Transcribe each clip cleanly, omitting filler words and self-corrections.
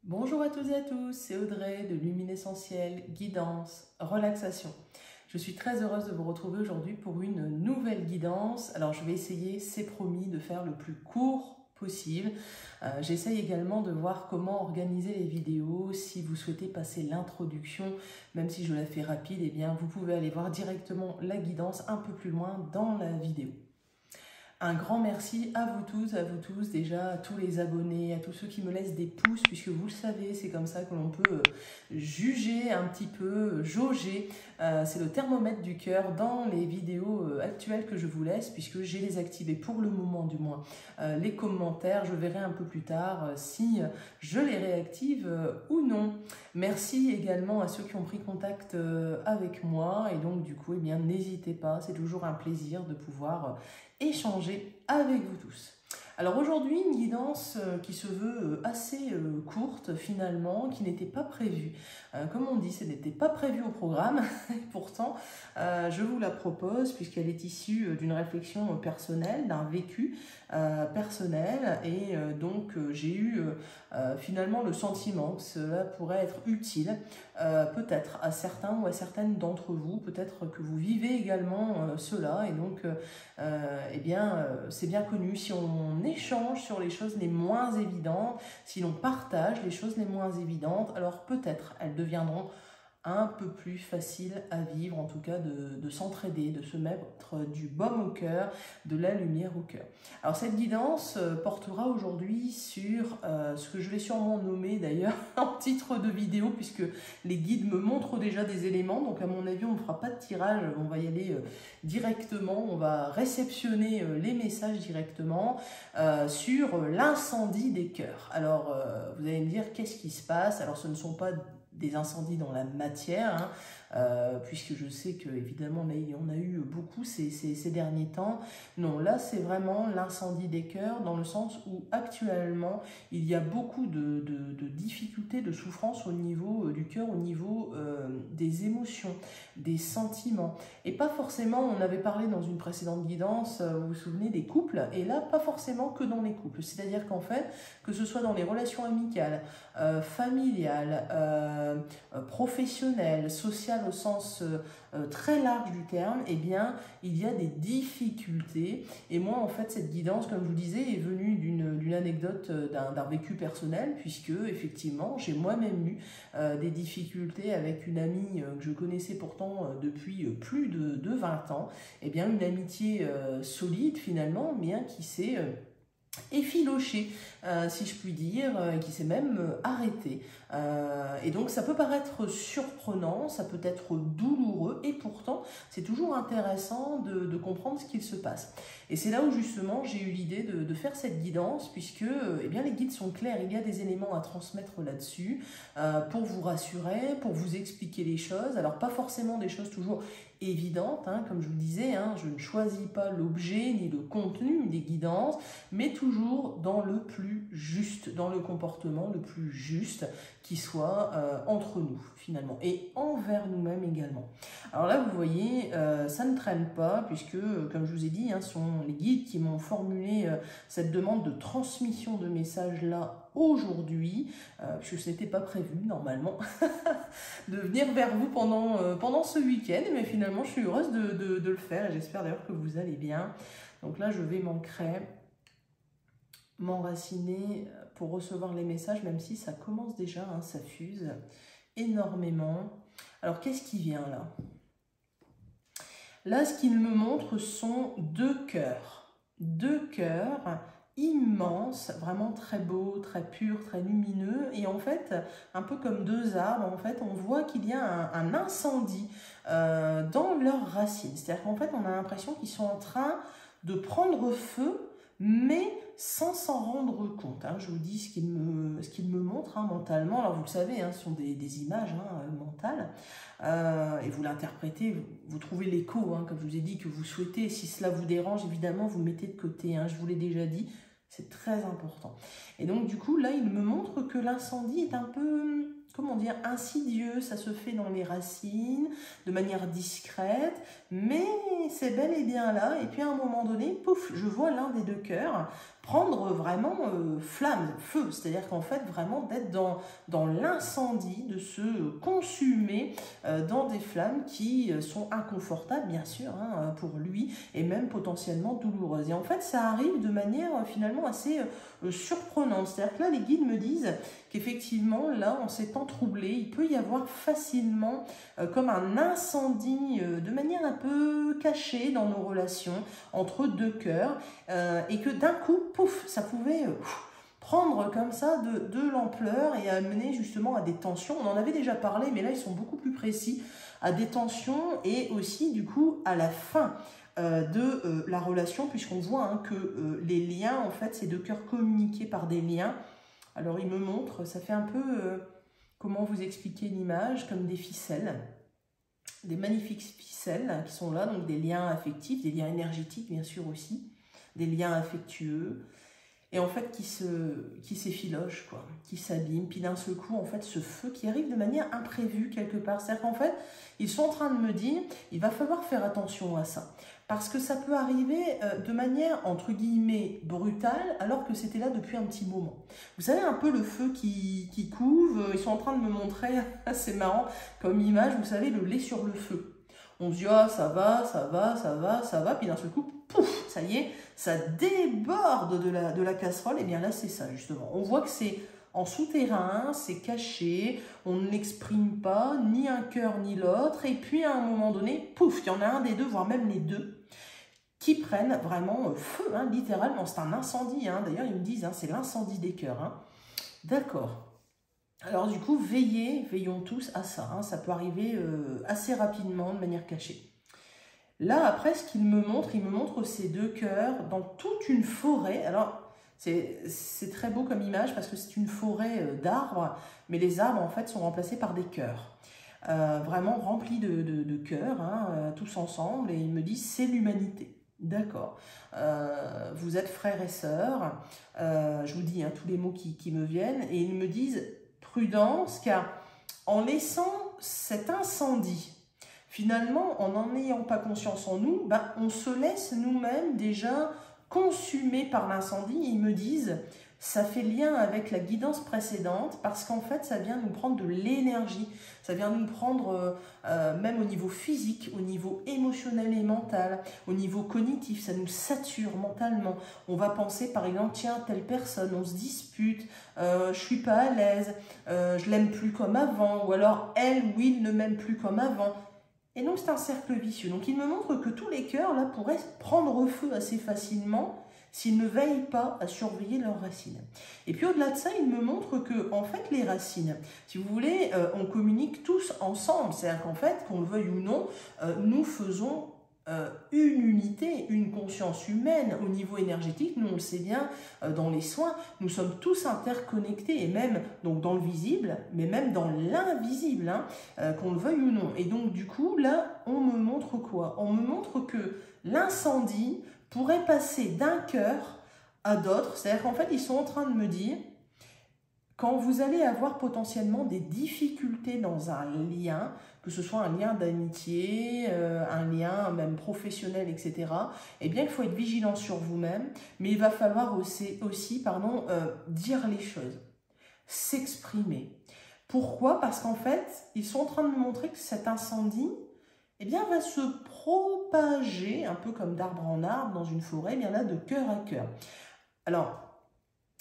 Bonjour à toutes et à tous, c'est Audrey de Luminessentiel, guidance, relaxation. Je suis très heureuse de vous retrouver aujourd'hui pour une nouvelle guidance. Alors je vais essayer, c'est promis, de faire le plus court possible. J'essaye également de voir comment organiser les vidéos. Si vous souhaitez passer l'introduction, même si je la fais rapide, eh bien vous pouvez aller voir directement la guidance un peu plus loin dans la vidéo. Un grand merci à vous tous, déjà à tous les abonnés, à tous ceux qui me laissent des pouces, puisque vous le savez, c'est comme ça que l'on peut juger un petit peu, jauger. C'est le thermomètre du cœur dans les vidéos actuelles que je vous laisse, puisque j'ai les activés pour le moment du moins. Les commentaires, je verrai un peu plus tard si je les réactive ou non. Merci également à ceux qui ont pris contact avec moi, et donc du coup, eh bien, n'hésitez pas, c'est toujours un plaisir de pouvoir échanger avec vous tous. Alors aujourd'hui, une guidance qui se veut assez courte finalement, qui n'était pas prévue. Comme on dit, ce n'était pas prévu au programme, et pourtant je vous la propose puisqu'elle est issue d'une réflexion personnelle, d'un vécu personnel, et donc j'ai eu finalement le sentiment que cela pourrait être utile peut-être à certains ou à certaines d'entre vous, peut-être que vous vivez également cela, et donc eh bien, c'est bien connu, si on échange sur les choses les moins évidentes, si l'on partage les choses les moins évidentes, alors peut-être elles deviendront un peu plus facile à vivre, en tout cas de s'entraider, de se mettre du baume au cœur, de la lumière au cœur. Alors cette guidance portera aujourd'hui sur ce que je vais sûrement nommer d'ailleurs en titre de vidéo, puisque les guides me montrent déjà des éléments, donc à mon avis on ne fera pas de tirage, on va y aller directement, on va réceptionner les messages directement sur l'incendie des cœurs. Alors vous allez me dire qu'est-ce qui se passe? Alors ce ne sont pas des incendies dans la matière, hein, puisque je sais que évidemment là, il y en a eu beaucoup ces derniers temps. Non, là c'est vraiment l'incendie des cœurs, dans le sens où actuellement il y a beaucoup de difficultés, de souffrances au niveau du cœur, au niveau des émotions, des sentiments. Et pas forcément, on avait parlé dans une précédente guidance, vous vous souvenez, des couples, et là pas forcément que dans les couples. C'est-à-dire qu'en fait, que ce soit dans les relations amicales, familiales, professionnelle, sociale au sens très large du terme, eh bien, il y a des difficultés. Et moi, en fait, cette guidance, comme je vous disais, est venue d'une anecdote, d'un vécu personnel, puisque, effectivement, j'ai moi-même eu des difficultés avec une amie que je connaissais pourtant depuis plus de 20 ans. Eh bien, une amitié solide, finalement, bien qui s'est effiloché, si je puis dire, qui s'est même arrêté. Et donc ça peut paraître surprenant, ça peut être douloureux, et pourtant c'est toujours intéressant de comprendre ce qu'il se passe. Et c'est là où justement j'ai eu l'idée de faire cette guidance, puisque eh bien, les guides sont clairs, il y a des éléments à transmettre là-dessus, pour vous rassurer, pour vous expliquer les choses. Alors pas forcément des choses toujours évidentes, hein, comme je vous disais, hein, je ne choisis pas l'objet ni le contenu des guidances, mais toujours dans le plus juste, dans le comportement le plus juste qui soit entre nous finalement, et envers nous-mêmes également. Alors là vous voyez, ça ne traîne pas, puisque comme je vous ai dit, hein, ce sont les guides qui m'ont formulé cette demande de transmission de messages là aujourd'hui, puisque ce n'était pas prévu normalement de venir vers vous pendant ce week-end, mais finalement je suis heureuse de le faire, et j'espère d'ailleurs que vous allez bien. Donc là je vais m'enraciner pour recevoir les messages, même si ça commence déjà, hein, ça fuse énormément. Alors qu'est-ce qui vient là? Là, ce qu'il me montre sont deux cœurs immenses, vraiment très beaux, très purs, très lumineux, et en fait, un peu comme deux arbres, en fait, on voit qu'il y a un incendie dans leurs racines. C'est-à-dire qu'en fait, on a l'impression qu'ils sont en train de prendre feu, mais sans s'en rendre compte. Hein. Je vous dis ce qu'il me montre, hein, mentalement. Alors vous le savez, hein, ce sont des images, hein, mentales, et vous l'interprétez, vous trouvez l'écho, hein, comme je vous ai dit, que vous souhaitez. Si cela vous dérange, évidemment, vous mettez de côté, hein, je vous l'ai déjà dit, c'est très important. Et donc du coup, là, il me montre que l'incendie est un peu comment dire, insidieux, ça se fait dans les racines, de manière discrète, mais c'est bel et bien là. Et puis à un moment donné, pouf, je vois l'un des deux cœurs prendre vraiment flamme, feu, c'est-à-dire qu'en fait vraiment d'être dans l'incendie, de se consumer dans des flammes qui sont inconfortables bien sûr hein, pour lui et même potentiellement douloureuses. Et en fait ça arrive de manière finalement assez surprenante, c'est-à-dire que là les guides me disent qu'effectivement là en ces temps troublés, il peut y avoir facilement comme un incendie de manière un peu cachée dans nos relations entre deux cœurs et que d'un coup, pouf, ça pouvait prendre comme ça de l'ampleur et amener justement à des tensions. On en avait déjà parlé, mais là ils sont beaucoup plus précis, à des tensions et aussi du coup à la fin de la relation, puisqu'on voit hein, que les liens, en fait, ces deux cœurs communiqués par des liens. Alors il me montre, ça fait un peu, comment vous expliquer l'image, comme des ficelles, des magnifiques ficelles qui sont là, donc des liens affectifs, des liens énergétiques bien sûr aussi, des liens affectueux, et en fait qui s'effilochent, quoi, qui s'abîment, puis d'un seul coup, en fait, ce feu qui arrive de manière imprévue quelque part. C'est-à-dire qu'en fait, ils sont en train de me dire, il va falloir faire attention à ça, parce que ça peut arriver de manière, entre guillemets, brutale, alors que c'était là depuis un petit moment. Vous savez, un peu le feu qui couve, ils sont en train de me montrer, c'est marrant, comme image, vous savez, le lait sur le feu. On se dit, ah, ça va, ça va, ça va, ça va, puis d'un seul coup, pouf, ça y est, ça déborde de la casserole. Et bien là, c'est ça, justement. On voit que c'est en souterrain, c'est caché, on ne l'exprime pas, ni un cœur ni l'autre. Et puis, à un moment donné, pouf, il y en a un des deux, voire même les deux, qui prennent vraiment feu, hein, littéralement. C'est un incendie, hein. D'ailleurs, ils me disent, hein, c'est l'incendie des cœurs. Hein. D'accord. Alors du coup, veillons tous à ça. Hein. Ça peut arriver assez rapidement, de manière cachée. Là, après, ce qu'il me montre, il me montre ces deux cœurs dans toute une forêt. Alors, c'est très beau comme image parce que c'est une forêt d'arbres, mais les arbres, en fait, sont remplacés par des cœurs. Vraiment remplis de cœurs, hein, tous ensemble. Et il me dit, c'est l'humanité. D'accord. Vous êtes frères et sœurs. Je vous dis hein, tous les mots qui me viennent. Et ils me disent, prudence, car en laissant cet incendie, finalement, en n'en ayant pas conscience en nous, ben, on se laisse nous-mêmes déjà consumer par l'incendie. Ils me disent, ça fait lien avec la guidance précédente parce qu'en fait, ça vient nous prendre de l'énergie. Ça vient nous prendre même au niveau physique, au niveau émotionnel et mental, au niveau cognitif. Ça nous sature mentalement. On va penser par exemple, tiens, telle personne, on se dispute, je suis pas à l'aise, je l'aime plus comme avant, ou alors elle ou il ne m'aime plus comme avant. Et donc c'est un cercle vicieux. Donc il me montre que tous les cœurs là pourraient prendre feu assez facilement s'ils ne veillent pas à surveiller leurs racines. Et puis au-delà de ça, il me montre que en fait les racines, si vous voulez, on communique tous ensemble. C'est-à-dire qu'en fait, qu'on le veuille ou non, nous faisons une unité, une conscience humaine au niveau énergétique. Nous on le sait bien dans les soins, nous sommes tous interconnectés et même donc dans le visible, mais même dans l'invisible, hein, qu'on le veuille ou non. Et donc du coup là, on me montre quoi? On me montre que l'incendie pourrait passer d'un cœur à d'autres. C'est-à-dire qu'en fait ils sont en train de me dire, quand vous allez avoir potentiellement des difficultés dans un lien, que ce soit un lien d'amitié, un lien même professionnel, etc., eh bien, il faut être vigilant sur vous-même, mais il va falloir aussi dire les choses, s'exprimer. Pourquoi? Parce qu'en fait, ils sont en train de me montrer que cet incendie, eh bien, va se propager, un peu comme d'arbre en arbre dans une forêt, eh bien là, de cœur à cœur. Alors,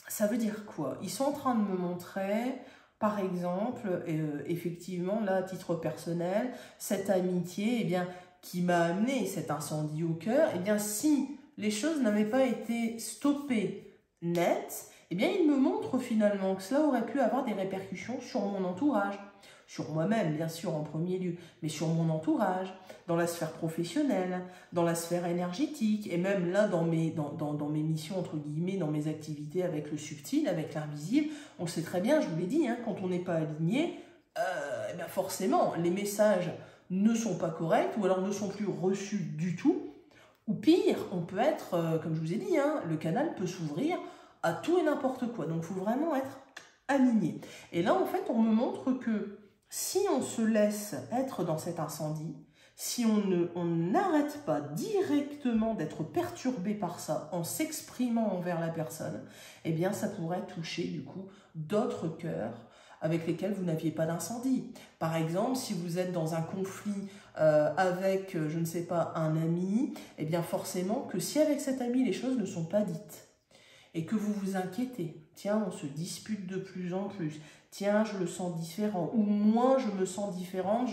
ça veut dire quoi? Ils sont en train de me montrer, par exemple, effectivement, là, à titre personnel, cette amitié, eh bien, qui m'a amené cet incendie au cœur, eh bien, si les choses n'avaient pas été stoppées net, eh bien, il me montre finalement que cela aurait pu avoir des répercussions sur mon entourage, sur moi-même, bien sûr, en premier lieu, mais sur mon entourage, dans la sphère professionnelle, dans la sphère énergétique, et même là, dans mes missions, entre guillemets, dans mes activités avec le subtil, avec l'invisible. On le sait très bien, je vous l'ai dit, hein, quand on n'est pas aligné, eh bien forcément, les messages ne sont pas corrects, ou alors ne sont plus reçus du tout, ou pire, on peut être, comme je vous ai dit, hein, le canal peut s'ouvrir à tout et n'importe quoi. Donc, il faut vraiment être aligné. Et là, en fait, on me montre que si on se laisse être dans cet incendie, si on n'arrête pas directement d'être perturbé par ça en s'exprimant envers la personne, eh bien, ça pourrait toucher, du coup, d'autres cœurs avec lesquels vous n'aviez pas d'incendie. Par exemple, si vous êtes dans un conflit avec, je ne sais pas, un ami, eh bien forcément que si avec cet ami les choses ne sont pas dites et que vous vous inquiétez, tiens, on se dispute de plus en plus, tiens, je le sens différent, ou moi je me sens différente,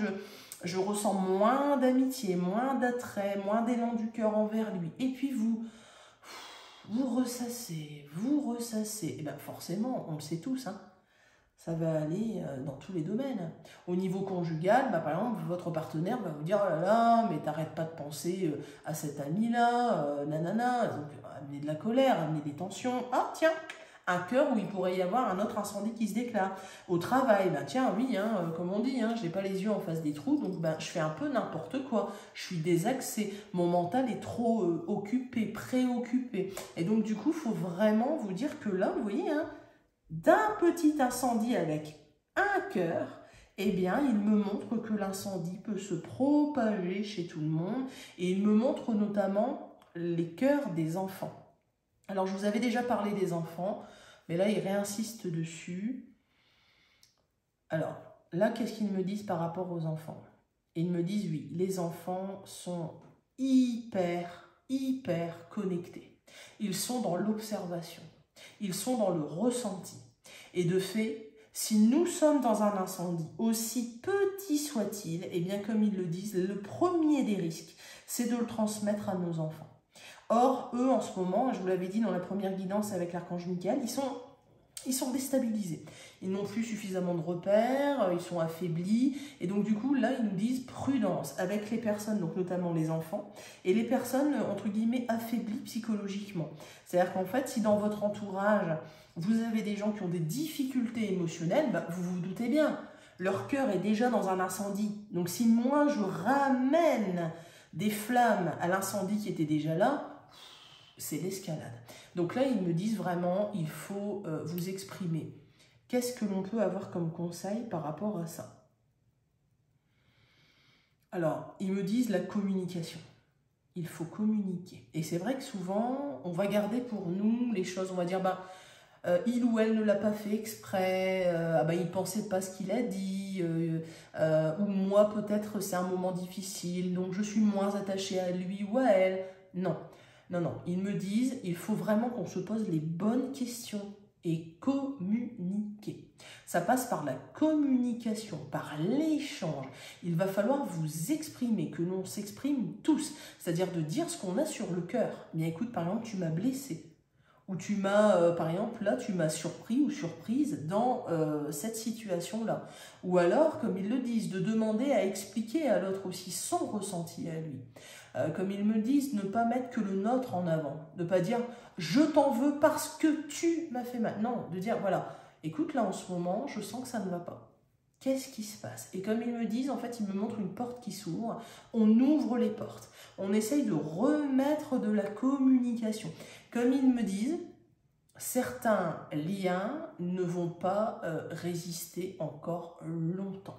je ressens moins d'amitié, moins d'attrait, moins d'élan du cœur envers lui, et puis vous ressassez, et bien forcément, on le sait tous, hein, ça va aller dans tous les domaines. Au niveau conjugal, par exemple, votre partenaire va vous dire « Oh là là, mais t'arrêtes pas de penser à cet ami-là, nanana ». Donc, amener de la colère, amener des tensions. Ah, tiens, un cœur où il pourrait y avoir un autre incendie qui se déclare. Au travail, tiens, oui, comme on dit, je n'ai pas les yeux en face des trous, donc je fais un peu n'importe quoi. Je suis désaxée, mon mental est trop occupé, préoccupé. Et donc, du coup, il faut vraiment vous dire que là, vous voyez, d'un petit incendie avec un cœur, eh bien, il me montre que l'incendie peut se propager chez tout le monde et il me montre notamment les cœurs des enfants. Alors, je vous avais déjà parlé des enfants, mais là, il réinsiste dessus. Alors, là, qu'est-ce qu'ils me disent par rapport aux enfants? Ils me disent, oui, les enfants sont hyper connectés. Ils sont dans l'observation. Ils sont dans le ressenti. Et de fait, si nous sommes dans un incendie, aussi petit soit-il, eh bien comme ils le disent, le premier des risques, c'est de le transmettre à nos enfants. Or, eux, en ce moment, je vous l'avais dit dans la première guidance avec l'archange Michael, ils sont déstabilisés. Ils n'ont plus suffisamment de repères, ils sont affaiblis. Et donc, du coup, là, ils nous disent prudence avec les personnes, donc notamment les enfants, et les personnes, entre guillemets, affaiblies psychologiquement. C'est-à-dire qu'en fait, si dans votre entourage, vous avez des gens qui ont des difficultés émotionnelles, vous vous doutez bien, leur cœur est déjà dans un incendie. Donc, si moi, je ramène des flammes à l'incendie qui était déjà là, c'est l'escalade. Donc là, ils me disent vraiment, il faut vous exprimer. Qu'est-ce que l'on peut avoir comme conseil par rapport à ça? Alors, ils me disent la communication. Il faut communiquer. Et c'est vrai que souvent, on va garder pour nous les choses, on va dire, il ou elle ne l'a pas fait exprès, il ne pensait pas ce qu'il a dit, ou moi peut-être c'est un moment difficile, donc je suis moins attachée à lui ou à elle. Non. Non, non, ils me disent, il faut vraiment qu'on se pose les bonnes questions et communiquer. Ça passe par la communication, par l'échange. Il va falloir vous exprimer, que l'on s'exprime tous, c'est-à-dire de dire ce qu'on a sur le cœur. Bien écoute, par exemple, tu m'as blessé. Ou tu m'as, par exemple, là, tu m'as surpris ou surprise dans cette situation-là. Ou alors, comme ils le disent, de demander à expliquer à l'autre aussi son ressenti à lui. Comme ils me disent, ne pas mettre que le nôtre en avant. Ne pas dire « je t'en veux parce que tu m'as fait mal ». Non, de dire « voilà, écoute, là en ce moment, je sens que ça ne va pas. Qu'est-ce qui se passe ?» Et comme ils me disent, en fait, ils me montrent une porte qui s'ouvre. On ouvre les portes. On essaye de remettre de la communication. Comme ils me disent, certains liens ne vont pas résister encore longtemps.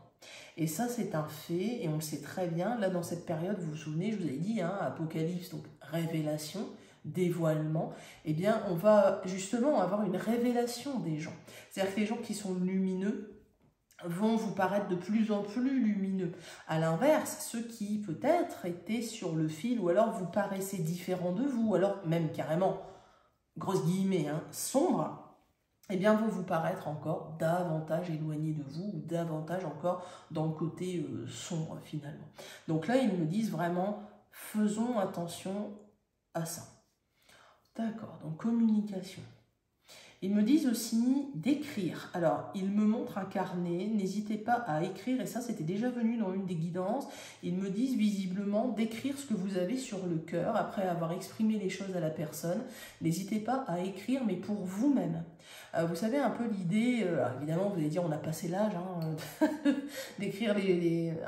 Et ça, c'est un fait, et on le sait très bien. Là, dans cette période, vous vous souvenez, je vous ai dit, Apocalypse, donc révélation, dévoilement, eh bien, on va justement avoir une révélation des gens. C'est-à-dire que les gens qui sont lumineux vont vous paraître de plus en plus lumineux. À l'inverse, ceux qui peut-être étaient sur le fil, ou alors vous paraissez différents de vous, ou alors même carrément, grosses guillemets, sombres, eh bien, vont vous paraître encore davantage éloignés de vous, ou davantage encore dans le côté sombre, finalement. Donc là, ils me disent vraiment, faisons attention à ça. D'accord, donc communication. Ils me disent aussi d'écrire. Alors, ils me montrent un carnet, n'hésitez pas à écrire, et ça, c'était déjà venu dans une des guidances. Ils me disent visiblement d'écrire ce que vous avez sur le cœur, après avoir exprimé les choses à la personne. N'hésitez pas à écrire, mais pour vous-même. Vous savez un peu l'idée, évidemment, vous allez dire, on a passé l'âge d'écrire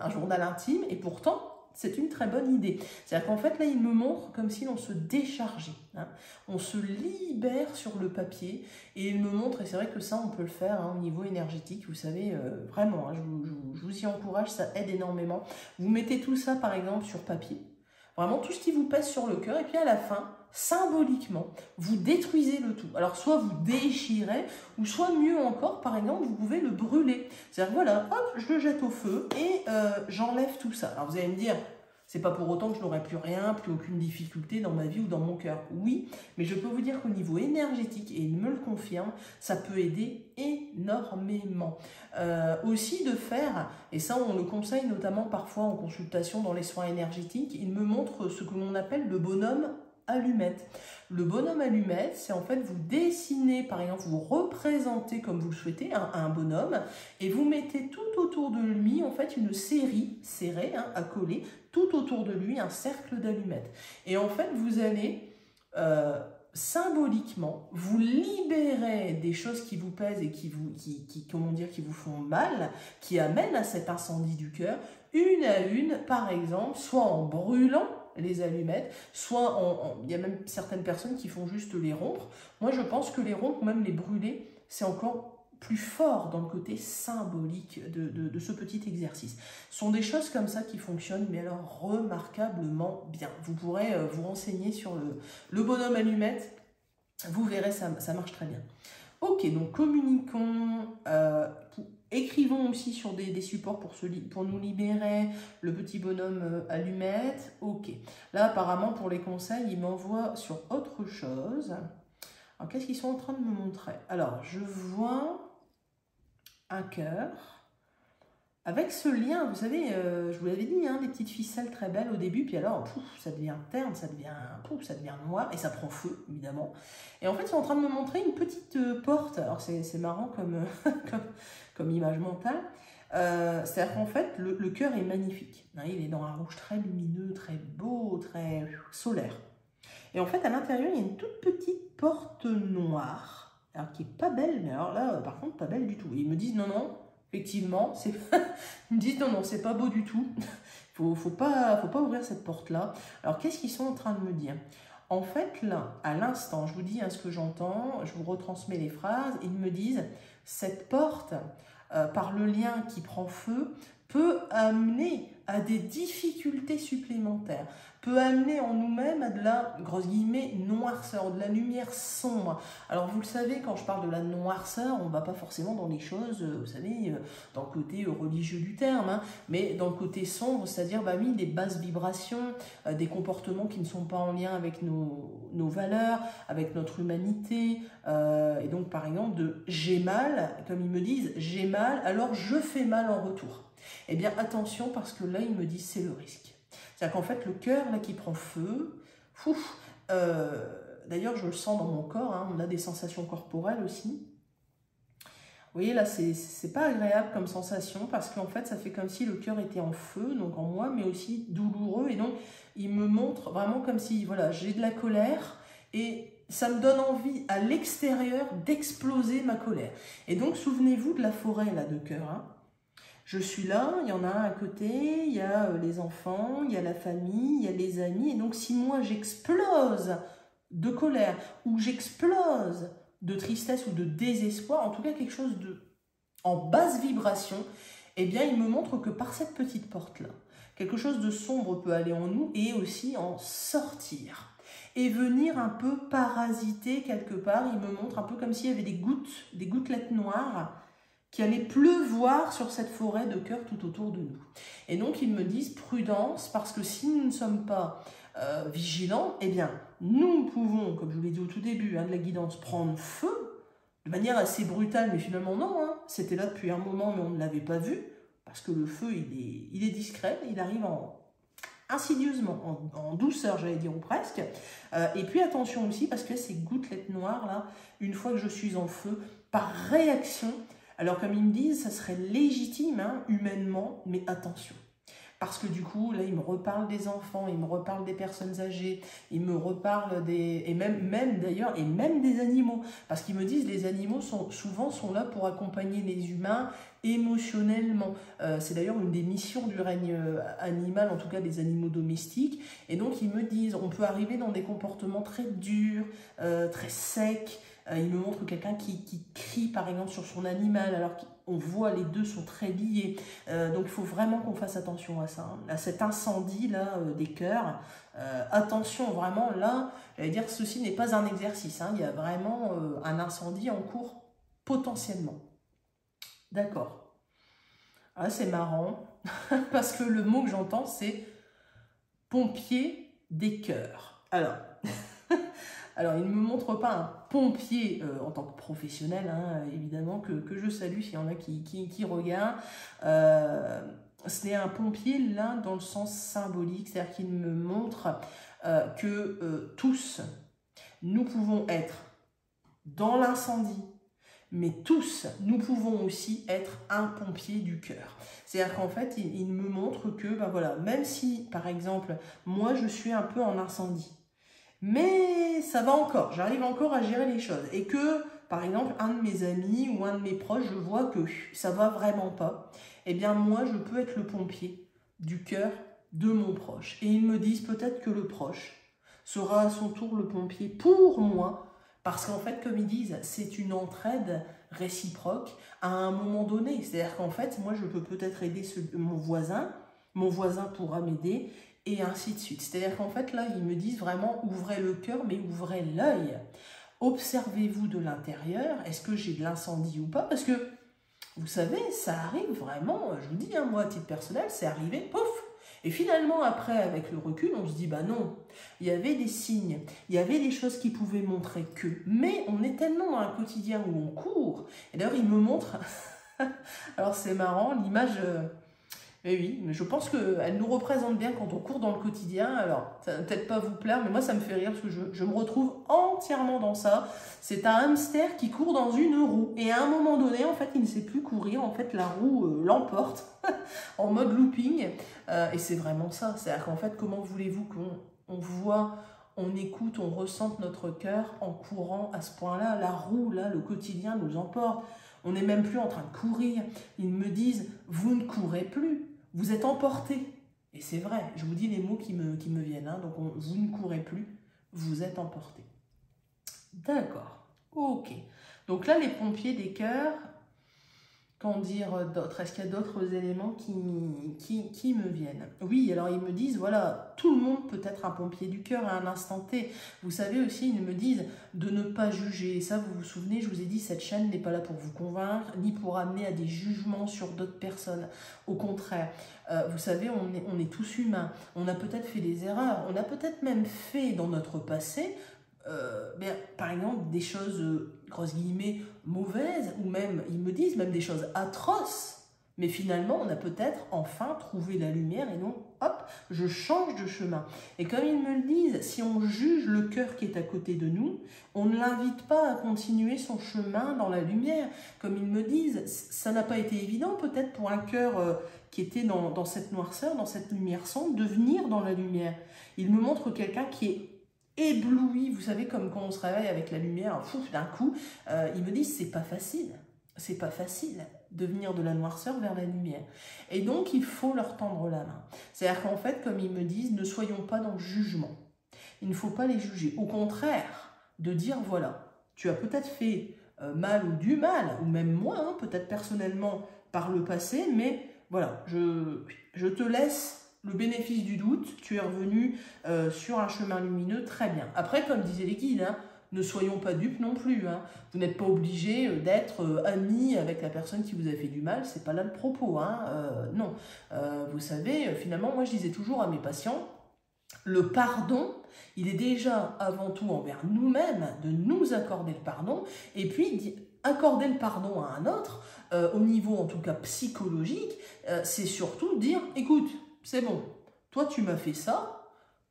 un journal intime, et pourtant, c'est une très bonne idée. C'est-à-dire qu'en fait, là, il me montre comme si l'on se déchargeait. Hein. On se libère sur le papier et il me montre, et c'est vrai que ça, on peut le faire hein, au niveau énergétique, vous savez, vraiment, hein, je vous y encourage, ça aide énormément. Vous mettez tout ça, par exemple, sur papier, vraiment tout ce qui vous pèse sur le cœur, et puis à la fin, symboliquement, vous détruisez le tout. Alors, soit vous déchirez, ou soit mieux encore, par exemple, vous pouvez le brûler. C'est-à-dire, voilà, hop, je le jette au feu et j'enlève tout ça. Alors, vous allez me dire, c'est pas pour autant que je n'aurai plus rien, plus aucune difficulté dans ma vie ou dans mon cœur. Oui, mais je peux vous dire qu'au niveau énergétique, et il me le confirme, ça peut aider énormément. Aussi de faire, et ça on le conseille notamment parfois en consultation dans les soins énergétiques, il me montre ce que l'on appelle le bonhomme allumette. Le bonhomme allumette, c'est en fait vous dessinez, par exemple, vous représentez comme vous le souhaitez un bonhomme et vous mettez tout autour de lui en fait une série serrée hein, à coller, tout autour de lui un cercle d'allumettes. Et en fait vous allez symboliquement vous libérer des choses qui vous pèsent et qui vous font mal, qui amènent à cet incendie du cœur, une à une, par exemple, soit en brûlant les allumettes, soit il y a même certaines personnes qui font juste les rompre. Moi, je pense que les rompre, ou même les brûler, c'est encore plus fort dans le côté symbolique de ce petit exercice. Ce sont des choses comme ça qui fonctionnent, mais alors remarquablement bien. Vous pourrez vous renseigner sur le bonhomme allumette, vous verrez, ça marche très bien. Ok, donc communiquons, écrivons aussi sur des supports pour nous libérer, le petit bonhomme allumette. Ok, là apparemment pour les conseils, il m'envoie sur autre chose. Alors qu'est-ce qu'ils sont en train de me montrer? Alors je vois un cœur avec ce lien, vous savez, je vous l'avais dit, hein, des petites ficelles très belles au début, puis alors, pouf, ça devient terne, ça devient noir, et ça prend feu, évidemment. Et en fait, ils sont en train de me montrer une petite porte. Alors, c'est marrant comme image mentale. C'est-à-dire qu'en fait, le cœur est magnifique. Hein, il est dans un rouge très lumineux, très beau, très solaire. Et en fait, à l'intérieur, il y a une toute petite porte noire, alors qui est pas belle, mais alors là, par contre, pas belle du tout. Et ils me disent, non, non, effectivement, ils me disent non, non, c'est pas beau du tout. faut pas ouvrir cette porte-là. Alors, qu'est-ce qu'ils sont en train de me dire? En fait, là, à l'instant, je vous dis hein, ce que j'entends, je vous retransmets les phrases, ils me disent, cette porte, par le lien qui prend feu, peut amener à des difficultés supplémentaires, peut amener en nous-mêmes à de la, grosse guillemets, noirceur, de la lumière sombre. Alors vous le savez, quand je parle de la noirceur, on ne va pas forcément dans les choses, vous savez, dans le côté religieux du terme, hein, mais dans le côté sombre, c'est-à-dire bah, oui, des basses vibrations, des comportements qui ne sont pas en lien avec nos valeurs, avec notre humanité, et donc par exemple de « j'ai mal », comme ils me disent « j'ai mal, alors je fais mal en retour ». Eh bien attention parce que là, ils me disent c'est le risque. C'est-à-dire qu'en fait, le cœur là qui prend feu, d'ailleurs je le sens dans mon corps, hein, on a des sensations corporelles aussi. Vous voyez là, c'est pas agréable comme sensation parce qu'en fait, ça fait comme si le cœur était en feu, donc en moi, mais aussi douloureux. Et donc, il me montre vraiment comme si, voilà, j'ai de la colère et ça me donne envie à l'extérieur d'exploser ma colère. Et donc, souvenez-vous de la forêt là de cœur, hein. Je suis là, il y en a un à côté, il y a les enfants, il y a la famille, il y a les amis. Et donc, si moi, j'explose de colère ou j'explose de tristesse ou de désespoir, en tout cas quelque chose en basse vibration, eh bien, il me montre que par cette petite porte-là, quelque chose de sombre peut aller en nous et aussi en sortir. Et venir un peu parasiter quelque part. Il me montre un peu comme s'il y avait des gouttelettes noires qui allait pleuvoir sur cette forêt de cœur tout autour de nous. Et donc, ils me disent prudence, parce que si nous ne sommes pas vigilants, eh bien, nous pouvons, comme je vous l'ai dit au tout début, hein, de la guidance, prendre feu, de manière assez brutale, mais finalement non, hein, c'était là depuis un moment, mais on ne l'avait pas vu, parce que le feu, il est discret, il arrive insidieusement, en douceur, j'allais dire, ou presque. Et puis attention aussi, parce que ces gouttelettes noires, là, une fois que je suis en feu, par réaction, alors comme ils me disent, ça serait légitime, hein, humainement, mais attention. Parce que du coup, là, il me reparle des enfants, il me reparle des personnes âgées, il me reparle des... et même d'ailleurs, et même des animaux. Parce qu'ils me disent, les animaux souvent sont là pour accompagner les humains émotionnellement. C'est d'ailleurs une des missions du règne animal, en tout cas des animaux domestiques. Et donc, ils me disent, on peut arriver dans des comportements très durs, très secs. Il me montre quelqu'un qui crie, par exemple, sur son animal, alors qu'on voit les deux sont très liés. Donc, il faut vraiment qu'on fasse attention à ça, hein, à cet incendie-là des cœurs. Attention, vraiment, là, j'allais dire, ceci n'est pas un exercice. Hein, il y a vraiment un incendie en cours, potentiellement. D'accord. Ah, c'est marrant, parce que le mot que j'entends, c'est pompier des cœurs. Alors, il ne me montre pas un pompier en tant que professionnel, hein, évidemment, que je salue s'il y en a qui regardent. C'est un pompier, là, dans le sens symbolique, c'est-à-dire qu'il me montre que tous, nous pouvons être dans l'incendie, mais tous, nous pouvons aussi être un pompier du cœur. C'est-à-dire qu'en fait, il me montre que, ben voilà, même si, par exemple, moi, je suis un peu en incendie, mais ça va encore, j'arrive encore à gérer les choses. Et que, par exemple, un de mes amis ou un de mes proches, je vois que ça va vraiment pas, eh bien moi, je peux être le pompier du cœur de mon proche. Et ils me disent peut-être que le proche sera à son tour le pompier pour moi, parce qu'en fait, comme ils disent, c'est une entraide réciproque à un moment donné. C'est-à-dire qu'en fait, moi, je peux peut-être aider mon voisin pourra m'aider, et ainsi de suite. C'est-à-dire qu'en fait, là, ils me disent vraiment, ouvrez le cœur, mais ouvrez l'œil. Observez-vous de l'intérieur, est-ce que j'ai de l'incendie ou pas? Parce que, vous savez, ça arrive vraiment, je vous dis, hein, moi, à titre personnel, c'est arrivé, pouf. Et finalement, après, avec le recul, on se dit, bah non, il y avait des signes, il y avait des choses qui pouvaient montrer que. Mais on est tellement dans un quotidien où on court. Et d'ailleurs, il me montre, alors c'est marrant, l'image... Et oui, mais je pense qu'elle nous représente bien quand on court dans le quotidien. Alors, ça va peut-être pas vous plaire, mais moi, ça me fait rire parce que je me retrouve entièrement dans ça. C'est un hamster qui court dans une roue. Et à un moment donné, en fait, il ne sait plus courir. En fait, la roue l'emporte en mode looping. Et c'est vraiment ça. C'est-à-dire qu'en fait, comment voulez-vous qu'on voit, on écoute, on ressente notre cœur en courant à ce point-là? La roue, là, le quotidien nous emporte. On n'est même plus en train de courir. Ils me disent, vous ne courez plus. Vous êtes emporté. Et c'est vrai, je vous dis les mots qui me viennent. Hein. Donc, vous ne courez plus, vous êtes emporté. D'accord, ok. Donc là, les pompiers des cœurs, qu'en dire d'autres? Est-ce qu'il y a d'autres éléments qui me viennent? Oui, alors ils me disent, voilà, tout le monde peut être un pompier du cœur à un instant T. Vous savez aussi, ils me disent de ne pas juger. Et ça, vous vous souvenez, je vous ai dit, cette chaîne n'est pas là pour vous convaincre, ni pour amener à des jugements sur d'autres personnes. Au contraire, vous savez, on est tous humains. On a peut-être fait des erreurs. On a peut-être même fait dans notre passé par exemple, des choses, grosses guillemets, mauvaises, ou même, ils me disent, même des choses atroces, mais finalement, on a peut-être enfin trouvé la lumière, et non, hop, je change de chemin. Et comme ils me le disent, si on juge le cœur qui est à côté de nous, on ne l'invite pas à continuer son chemin dans la lumière. Comme ils me disent, ça n'a pas été évident peut-être pour un cœur qui était dans cette noirceur, dans cette lumière sombre, de venir dans la lumière. Ils me montrent quelqu'un qui est ébloui, vous savez, comme quand on se réveille avec la lumière, d'un coup, ils me disent, c'est pas facile de venir de la noirceur vers la lumière. Et donc, il faut leur tendre la main. C'est-à-dire qu'en fait, comme ils me disent, ne soyons pas dans le jugement. Il ne faut pas les juger. Au contraire, de dire, voilà, tu as peut-être fait mal ou du mal, ou même moi, hein, peut-être personnellement par le passé, mais voilà, je te laisse le bénéfice du doute, tu es revenu sur un chemin lumineux, très bien. Après, comme disaient les guides, hein, ne soyons pas dupes non plus. Hein. Vous n'êtes pas obligé d'être ami avec la personne qui vous a fait du mal, c'est pas là le propos. Hein. Non, vous savez, finalement, moi je disais toujours à mes patients, le pardon, il est déjà avant tout envers nous-mêmes, de nous accorder le pardon, et puis accorder le pardon à un autre, au niveau en tout cas psychologique, c'est surtout dire, écoute, c'est bon, toi tu m'as fait ça,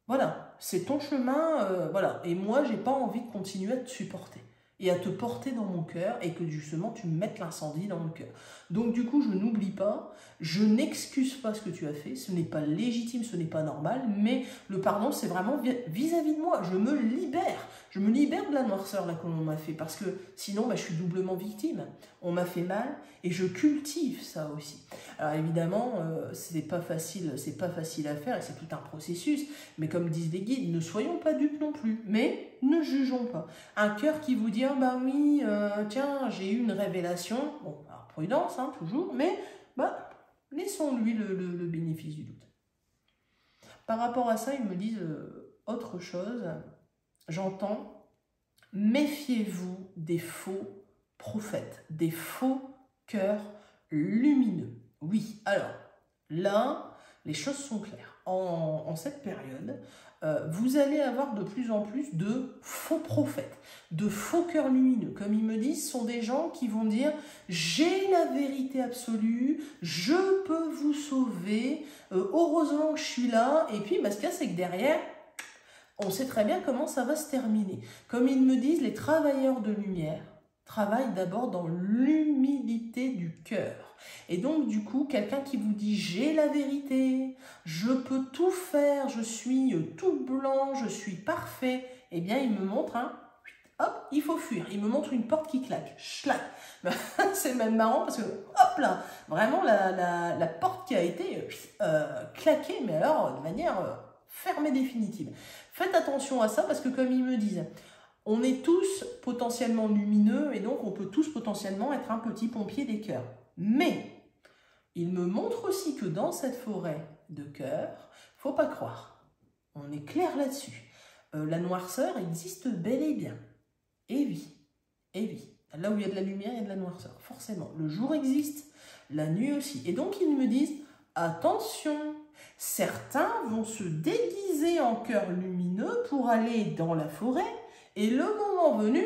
voilà, c'est ton chemin, voilà, et moi j'ai pas envie de continuer à te supporter. et à te porter dans mon cœur et que justement tu me mettes l'incendie dans le cœur. Donc du coup, je n'oublie pas, je n'excuse pas ce que tu as fait, ce n'est pas légitime, ce n'est pas normal, mais le pardon, c'est vraiment vis-à-vis de moi, je me libère de la noirceur là qu'on m'a fait, parce que sinon, je suis doublement victime. On m'a fait mal et je cultive ça aussi. Alors évidemment, c'est pas facile à faire et c'est tout un processus, mais comme disent les guides, ne soyons pas dupes non plus, mais ne jugeons pas. Un cœur qui vous dit, ah bah oui, tiens, j'ai eu une révélation, bon, alors prudence, hein, toujours, mais laissons-lui le bénéfice du doute. Par rapport à ça, ils me disent autre chose, j'entends, méfiez-vous des faux prophètes, des faux cœurs lumineux. Oui, alors, là, les choses sont claires. En cette période, vous allez avoir de plus en plus de faux prophètes, de faux cœurs lumineux. Comme ils me disent, ce sont des gens qui vont dire « j'ai la vérité absolue, je peux vous sauver, heureusement que je suis là ». Et puis, ce qu'il y a, c'est que derrière, on sait très bien comment ça va se terminer. Comme ils me disent, les travailleurs de lumière travaillent d'abord dans l'humilité du cœur. Et donc, du coup, quelqu'un qui vous dit « j'ai la vérité, je peux tout faire, je suis tout blanc, je suis parfait », eh bien, il me montre hop, il faut fuir. Il me montre une porte qui claque. Schlac. C'est même marrant parce que, hop là, vraiment la porte qui a été claquée, mais alors de manière ferme et définitive. Faites attention à ça parce que comme ils me disent, on est tous potentiellement lumineux et donc on peut tous potentiellement être un petit pompier des cœurs. Mais il me montre aussi que dans cette forêt de cœurs, faut pas croire. On est clair là-dessus. La noirceur existe bel et bien. Et oui, et oui. Là où il y a de la lumière, il y a de la noirceur, forcément. Le jour existe, la nuit aussi. Et donc ils me disent, attention, certains vont se déguiser en cœur lumineux pour aller dans la forêt et le moment venu,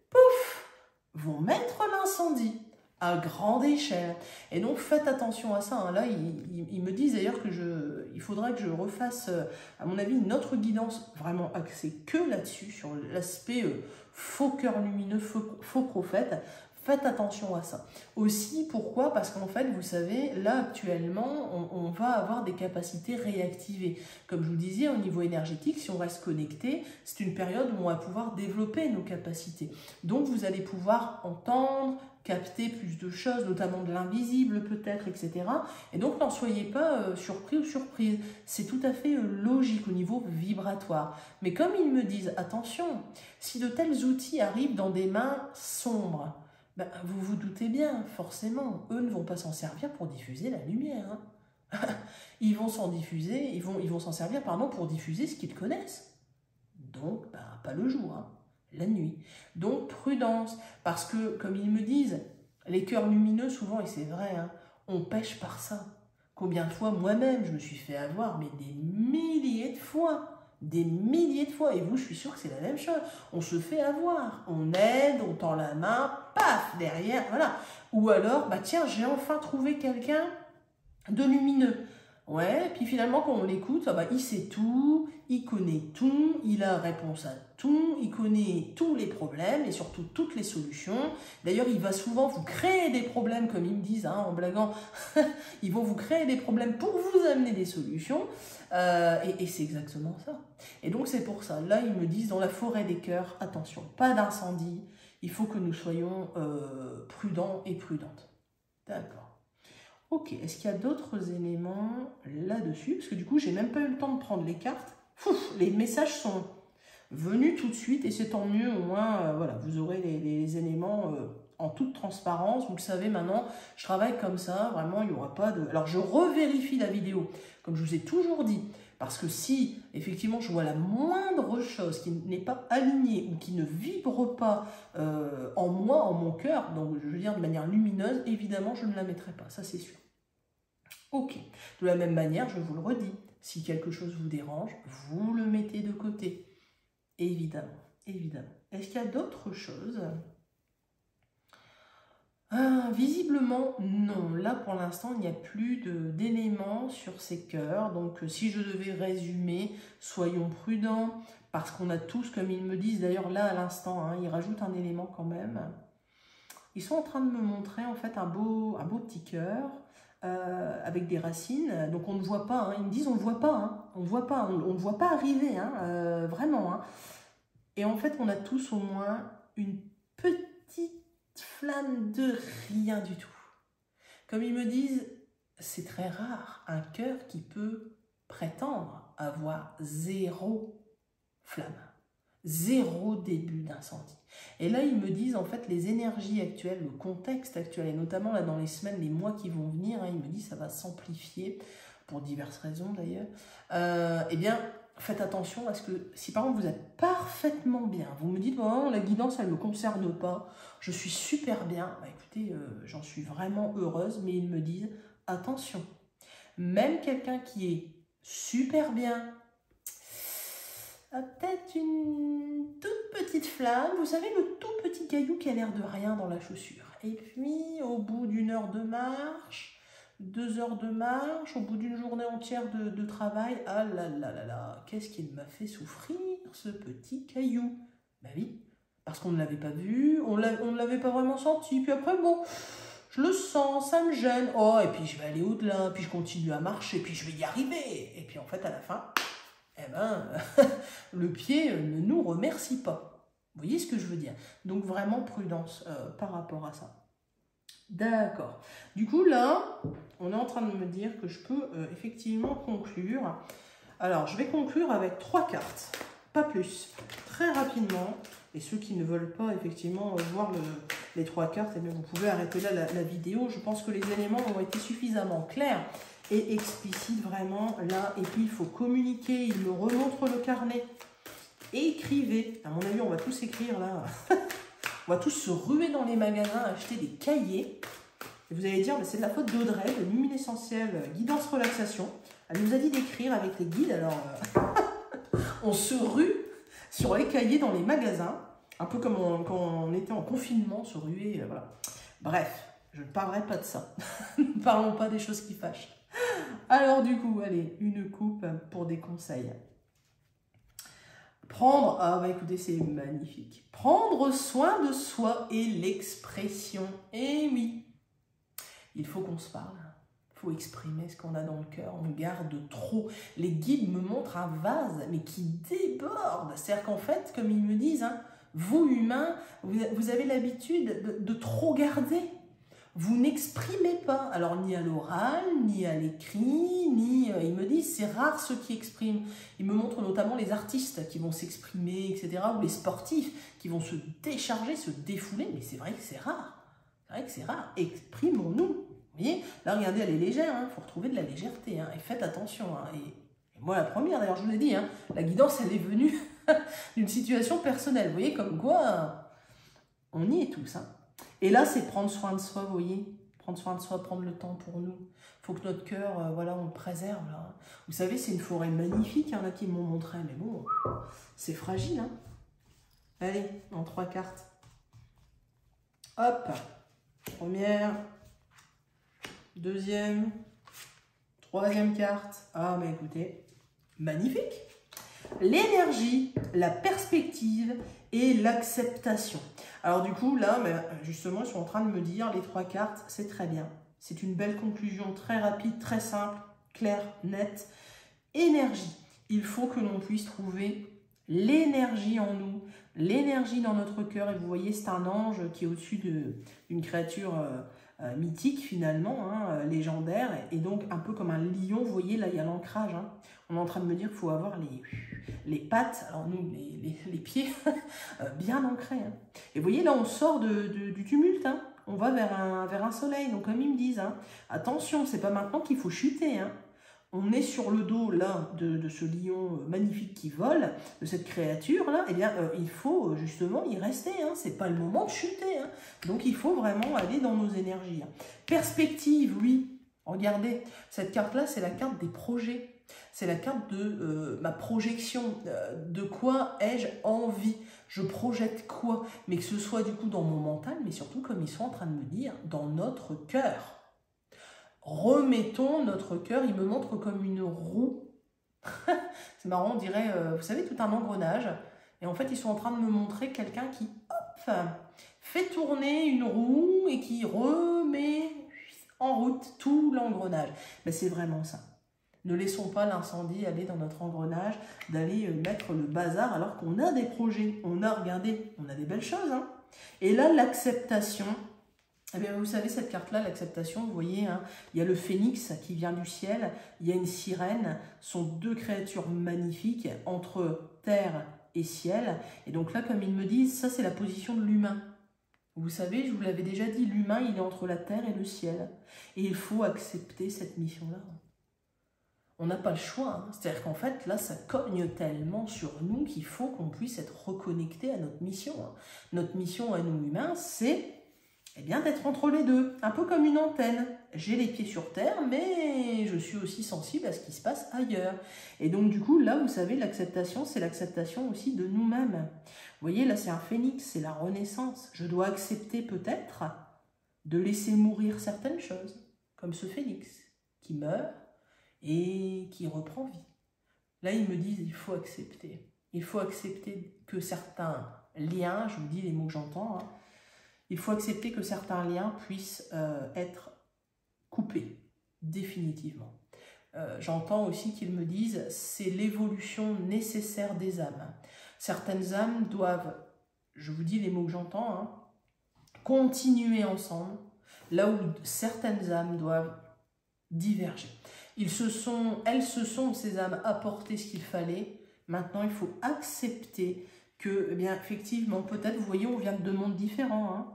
pouf, vont mettre l'incendie à grande échelle. Et donc faites attention à ça. Là, ils me disent d'ailleurs que il faudrait que je refasse, à mon avis, une autre guidance vraiment axée que là-dessus, sur l'aspect faux cœur lumineux, faux prophète. Faites attention à ça. Aussi, pourquoi? Parce qu'en fait, vous savez, là, actuellement, on va avoir des capacités réactivées. Comme je vous disais, au niveau énergétique, si on reste connecté, c'est une période où on va pouvoir développer nos capacités. Donc, vous allez pouvoir entendre, capter plus de choses, notamment de l'invisible peut-être, etc. Et donc, n'en soyez pas surpris ou surprise. C'est tout à fait logique au niveau vibratoire. Mais comme ils me disent, attention, si de tels outils arrivent dans des mains sombres, vous vous doutez bien, forcément, eux ne vont pas s'en servir pour diffuser la lumière. Ils vont s'en servir pour diffuser ce qu'ils connaissent. Donc, pas le jour, la nuit. Donc, prudence, parce que, comme ils me disent, les cœurs lumineux, souvent, et c'est vrai, on pêche par ça. Combien de fois, moi-même, je me suis fait avoir, mais des milliers de fois. Des milliers de fois, et vous, je suis sûre que c'est la même chose. On se fait avoir, on aide, on tend la main, paf, derrière, voilà. Ou alors, tiens, j'ai enfin trouvé quelqu'un de lumineux. Ouais, puis finalement, quand on l'écoute, il sait tout, il connaît tout, il a réponse à tout, il connaît tous les problèmes et surtout toutes les solutions. D'ailleurs, il va souvent vous créer des problèmes, comme ils me disent, en blaguant, ils vont vous créer des problèmes pour vous amener des solutions. Et c'est exactement ça. Et donc, c'est pour ça. Là, ils me disent, dans la forêt des cœurs, attention, pas d'incendie, il faut que nous soyons prudents et prudentes. D'accord. Ok, est-ce qu'il y a d'autres éléments là-dessus? Parce que du coup, j'ai même pas eu le temps de prendre les cartes. Les messages sont venus tout de suite et c'est tant mieux. Au moins, voilà, vous aurez les éléments en toute transparence. Vous le savez maintenant, je travaille comme ça. Vraiment, il n'y aura pas de... Alors, je revérifie la vidéo, comme je vous ai toujours dit. Parce que si, effectivement, je vois la moindre chose qui n'est pas alignée ou qui ne vibre pas en moi, en mon cœur, donc je veux dire de manière lumineuse, évidemment, je ne la mettrai pas, ça c'est sûr. Ok, de la même manière, je vous le redis, si quelque chose vous dérange, vous le mettez de côté. Évidemment, évidemment. Est-ce qu'il y a d'autres choses ? Visiblement, non. Là, pour l'instant, il n'y a plus d'éléments sur ces cœurs. Donc, si je devais résumer, soyons prudents parce qu'on a tous, comme ils me disent d'ailleurs là à l'instant, hein, ils rajoutent un élément quand même. Ils sont en train de me montrer en fait un beau petit cœur avec des racines. Donc on ne voit pas, hein. Ils me disent on ne voit pas, hein. On ne voit pas, on ne voit pas arriver, hein, vraiment. Hein. Et en fait on a tous au moins une petite flamme de rien du tout. Comme ils me disent, c'est très rare un cœur qui peut prétendre avoir 0 flamme, 0 début d'incendie. Et là, ils me disent, en fait, les énergies actuelles, le contexte actuel, et notamment là dans les semaines, les mois qui vont venir, hein, ils me disent ça va s'amplifier, pour diverses raisons d'ailleurs. Eh bien, faites attention parce que si par exemple vous êtes parfaitement bien, vous me dites, oh, la guidance, elle ne me concerne pas, je suis super bien, bah, écoutez, j'en suis vraiment heureuse, mais ils me disent, attention, même quelqu'un qui est super bien, a peut-être une toute petite flamme, vous savez, le tout petit caillou qui a l'air de rien dans la chaussure. Et puis, au bout d'1 heure de marche, 2 heures de marche, au bout d'une journée entière de travail, ah là là là là, qu'est-ce qu'il m'a fait souffrir, ce petit caillou? Ben oui, parce qu'on ne l'avait pas vu, on ne l'avait pas vraiment senti, puis après, bon, je le sens, ça me gêne, oh, et puis je vais aller au-delà, puis je continue à marcher, puis je vais y arriver, et puis en fait, à la fin, eh ben, le pied ne nous remercie pas. Vous voyez ce que je veux dire? Donc vraiment prudence par rapport à ça. D'accord. Du coup, là, on est en train de me dire que je peux effectivement conclure. Alors, je vais conclure avec 3 cartes, pas plus, très rapidement. Et ceux qui ne veulent pas effectivement voir les 3 cartes, eh bien, vous pouvez arrêter là la vidéo. Je pense que les éléments ont été suffisamment clairs et explicite vraiment là. Et puis il faut communiquer, il me remontre le carnet. Écrivez, à mon avis on va tous écrire là. On va tous se ruer dans les magasins, acheter des cahiers. Et vous allez dire, c'est de la faute d'Audrey, de Luminessentiel Guidance Relaxation. Elle nous a dit d'écrire avec les guides, alors on se rue sur les cahiers dans les magasins. Un peu comme quand on était en confinement, se ruer, voilà. Bref, je ne parlerai pas de ça. Ne parlons pas des choses qui fâchent. Alors du coup, allez, une coupe pour des conseils. Prendre, ah bah écoutez, c'est magnifique. Prendre soin de soi et l'expression. Eh oui, il faut qu'on se parle. Il faut exprimer ce qu'on a dans le cœur. On garde trop. Les guides me montrent un vase, mais qui déborde. C'est-à-dire qu'en fait, comme ils me disent, hein, vous humains, vous avez l'habitude de trop garder. Vous n'exprimez pas, alors ni à l'oral, ni à l'écrit, ni... Ils me disent, c'est rare ceux qui expriment. Ils me montrent notamment les artistes qui vont s'exprimer, etc., ou les sportifs qui vont se décharger, se défouler, mais c'est vrai que c'est rare. C'est vrai que c'est rare. Exprimons-nous. Vous voyez, là, regardez, elle est légère, il faut retrouver de la légèreté, hein, et faites attention. Hein, et moi, la première, d'ailleurs, je vous l'ai dit, hein, la guidance, elle est venue d'une situation personnelle. Vous voyez, comme quoi, on y est tous, hein. Et là, c'est prendre soin de soi, vous voyez. Prendre soin de soi, prendre le temps pour nous. Il faut que notre cœur, voilà, on le préserve. Là. Vous savez, c'est une forêt magnifique, il y en a qui m'ont montré, mais bon, c'est fragile. Hein. Allez, en 3 cartes. Hop, première, deuxième, troisième carte. Ah, mais écoutez, magnifique. L'énergie, la perspective et l'acceptation. Alors du coup, là, justement, ils sont en train de me dire, les 3 cartes, c'est très bien. C'est une belle conclusion, très rapide, très simple, claire, nette. Énergie. Il faut que l'on puisse trouver l'énergie en nous, l'énergie dans notre cœur. Et vous voyez, c'est un ange qui est au-dessus d'une créature mythique finalement, hein, légendaire. Et donc un peu comme un lion, vous voyez, là, il y a l'ancrage. Hein. On est en train de me dire qu'il faut avoir les pattes, alors nous, les pieds, bien ancrés. Hein. Et vous voyez, là, on sort du tumulte. Hein. On va vers un soleil. Donc comme ils me disent, hein, attention, c'est pas maintenant qu'il faut chuter. Hein. On est sur le dos là de ce lion magnifique qui vole, de cette créature là, eh bien il faut justement y rester, hein. C'est pas le moment de chuter, hein. Donc il faut vraiment aller dans nos énergies. Hein. Perspective, oui, regardez, cette carte là c'est la carte des projets, c'est la carte de ma projection, de quoi ai-je envie, je projette quoi, mais que ce soit du coup dans mon mental, mais surtout comme ils sont en train de me dire, dans notre cœur. Remettons notre cœur, il me montre comme une roue. C'est marrant, on dirait, vous savez, tout un engrenage. Et en fait, ils sont en train de me montrer quelqu'un qui, hop, fait tourner une roue et qui remet en route tout l'engrenage. Mais c'est vraiment ça. Ne laissons pas l'incendie aller dans notre engrenage, d'aller mettre le bazar alors qu'on a des projets. On a, regardez, on a des belles choses. Hein. Et là, l'acceptation, eh bien, vous savez, cette carte-là, l'acceptation, vous voyez, hein, il y a le phénix qui vient du ciel, il y a une sirène, ce sont deux créatures magnifiques entre terre et ciel. Et donc là, comme ils me disent, ça c'est la position de l'humain. Vous savez, je vous l'avais déjà dit, l'humain, il est entre la terre et le ciel. Et il faut accepter cette mission-là. On n'a pas le choix. Hein. C'est-à-dire qu'en fait, là, ça cogne tellement sur nous qu'il faut qu'on puisse être reconnecté à notre mission. Hein. Notre mission à nous humains, c'est eh bien d'être entre les deux, un peu comme une antenne. J'ai les pieds sur terre, mais je suis aussi sensible à ce qui se passe ailleurs. Et donc du coup, là, vous savez, l'acceptation, c'est l'acceptation aussi de nous-mêmes. Vous voyez, là, c'est un phénix, c'est la renaissance. Je dois accepter peut-être de laisser mourir certaines choses, comme ce phénix qui meurt et qui reprend vie. Là, ils me disent, il faut accepter. Il faut accepter que certains liens, je vous dis les mots que j'entends, hein, il faut accepter que certains liens puissent être coupés, définitivement. J'entends aussi qu'ils me disent, c'est l'évolution nécessaire des âmes. Certaines âmes doivent, je vous dis les mots que j'entends, hein, continuer ensemble, là où certaines âmes doivent diverger. Elles se sont, ces âmes, apportées ce qu'il fallait. Maintenant, il faut accepter que, eh bien, effectivement, peut-être, vous voyez, on vient de deux mondes différents. Hein.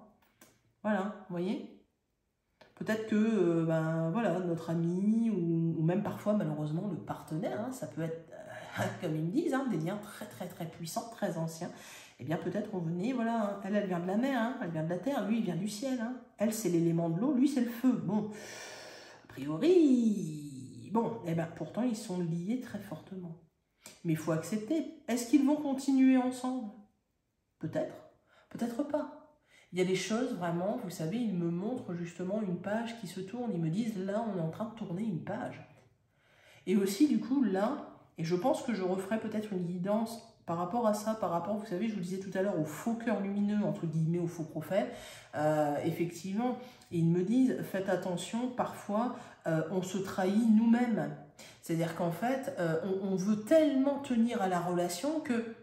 Voilà, vous voyez. Peut-être que, ben, voilà, notre ami, ou même parfois, malheureusement, le partenaire, hein, ça peut être, comme ils me disent, hein, des liens très, très, très puissants, très anciens. Eh bien, peut-être on venait, voilà, hein, elle vient de la mer, hein, elle vient de la terre, lui, il vient du ciel. Hein. Elle, c'est l'élément de l'eau, lui, c'est le feu. Bon, a priori, bon, eh bien, pourtant, ils sont liés très fortement. Mais il faut accepter. Est-ce qu'ils vont continuer ensemble? Peut-être, peut-être pas. Il y a des choses, vraiment, vous savez, ils me montrent justement une page qui se tourne. Ils me disent, là, on est en train de tourner une page. Et aussi, du coup, là, et je pense que je referai peut-être une guidance par rapport à ça, par rapport, vous savez, je vous disais tout à l'heure, au faux cœur lumineux, entre guillemets, au faux prophète. Effectivement, ils me disent, faites attention, parfois, on se trahit nous-mêmes. C'est-à-dire qu'en fait, on veut tellement tenir à la relation que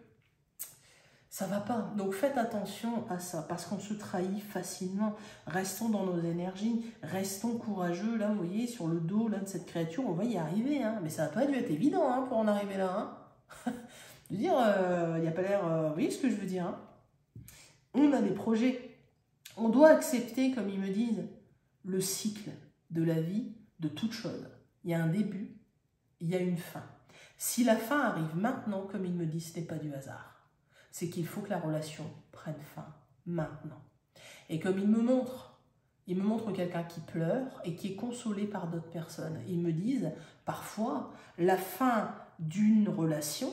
ça va pas. Donc faites attention à ça, parce qu'on se trahit facilement. Restons dans nos énergies, restons courageux. Là, vous voyez, sur le dos là, de cette créature, on va y arriver. Hein. Mais ça n'a pas dû être évident hein, pour en arriver là. Hein. Je veux dire, il n'y a pas l'air... vous voyez ce que je veux dire hein. On a des projets. On doit accepter, comme ils me disent, le cycle de la vie de toute chose. Il y a un début, il y a une fin. Si la fin arrive maintenant, comme ils me disent, ce n'est pas du hasard. C'est qu'il faut que la relation prenne fin maintenant. Et comme il me montre quelqu'un qui pleure et qui est consolé par d'autres personnes. Ils me disent, parfois, la fin d'une relation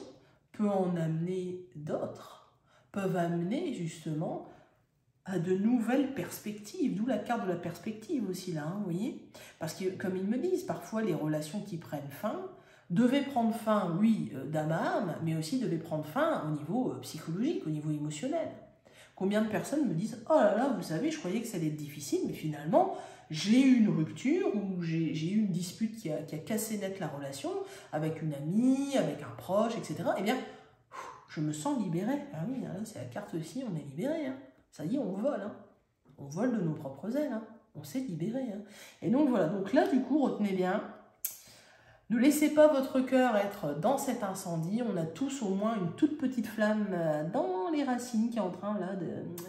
peut en amener d'autres, peuvent amener justement à de nouvelles perspectives, d'où la carte de la perspective aussi là, hein, vous voyez. Parce que comme ils me disent, parfois les relations qui prennent fin, devait prendre fin, oui, d'âme à âme, mais aussi devait prendre fin au niveau psychologique, au niveau émotionnel. Combien de personnes me disent « Oh là là, vous savez, je croyais que ça allait être difficile, mais finalement, j'ai eu une rupture ou j'ai eu une dispute qui a cassé net la relation avec une amie, avec un proche, etc. » Eh bien, je me sens libérée. Ah oui, là, c'est la carte aussi, on est libéré. Hein. Ça y est, on vole. Hein. On vole de nos propres ailes. Hein. On s'est libéré. Hein. Et donc voilà, donc là, du coup, retenez bien, ne laissez pas votre cœur être dans cet incendie. On a tous au moins une toute petite flamme dans les racines qui est en train là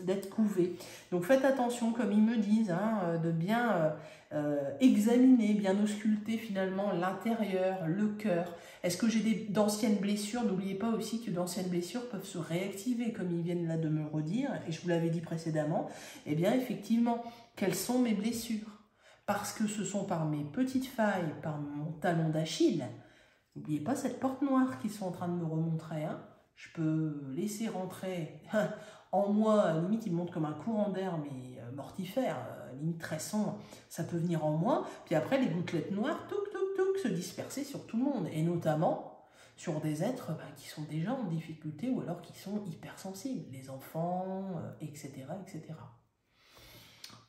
d'être couvée. Donc faites attention, comme ils me disent, hein, de bien examiner, bien ausculter finalement l'intérieur, le cœur. Est-ce que j'ai d'anciennes blessures? N'oubliez pas aussi que d'anciennes blessures peuvent se réactiver, comme ils viennent là de me le redire, et je vous l'avais dit précédemment. Eh bien effectivement, quelles sont mes blessures? Parce que ce sont par mes petites failles, par mon talon d'Achille. N'oubliez pas cette porte noire qu'ils sont en train de me remontrer. Hein. Je peux laisser rentrer en moi, à la limite, il me montre comme un courant d'air, mais mortifère, limite très sombre. Ça peut venir en moi. Puis après, les gouttelettes noires, touc, touc, touc, se disperser sur tout le monde. Et notamment, sur des êtres qui sont déjà en difficulté ou alors qui sont hypersensibles, les enfants, etc., etc.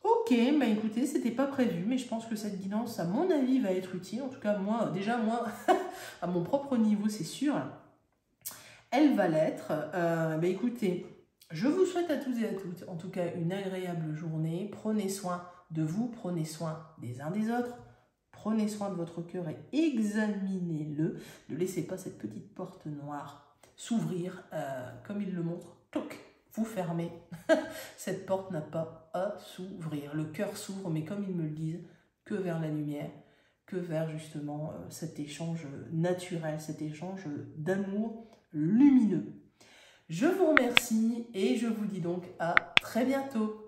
Ok, bah écoutez, c'était pas prévu, mais je pense que cette guidance, à mon avis, va être utile. En tout cas, moi, à mon propre niveau, c'est sûr, elle va l'être. Bah écoutez, je vous souhaite à tous et à toutes, en tout cas, une agréable journée. Prenez soin de vous, prenez soin des uns des autres. Prenez soin de votre cœur et examinez-le. Ne laissez pas cette petite porte noire s'ouvrir, comme il le montre. Toc, vous fermez. Cette porte n'a pas à s'ouvrir. Le cœur s'ouvre, mais comme ils me le disent, que vers la lumière, que vers justement cet échange naturel, cet échange d'amour lumineux. Je vous remercie et je vous dis donc à très bientôt.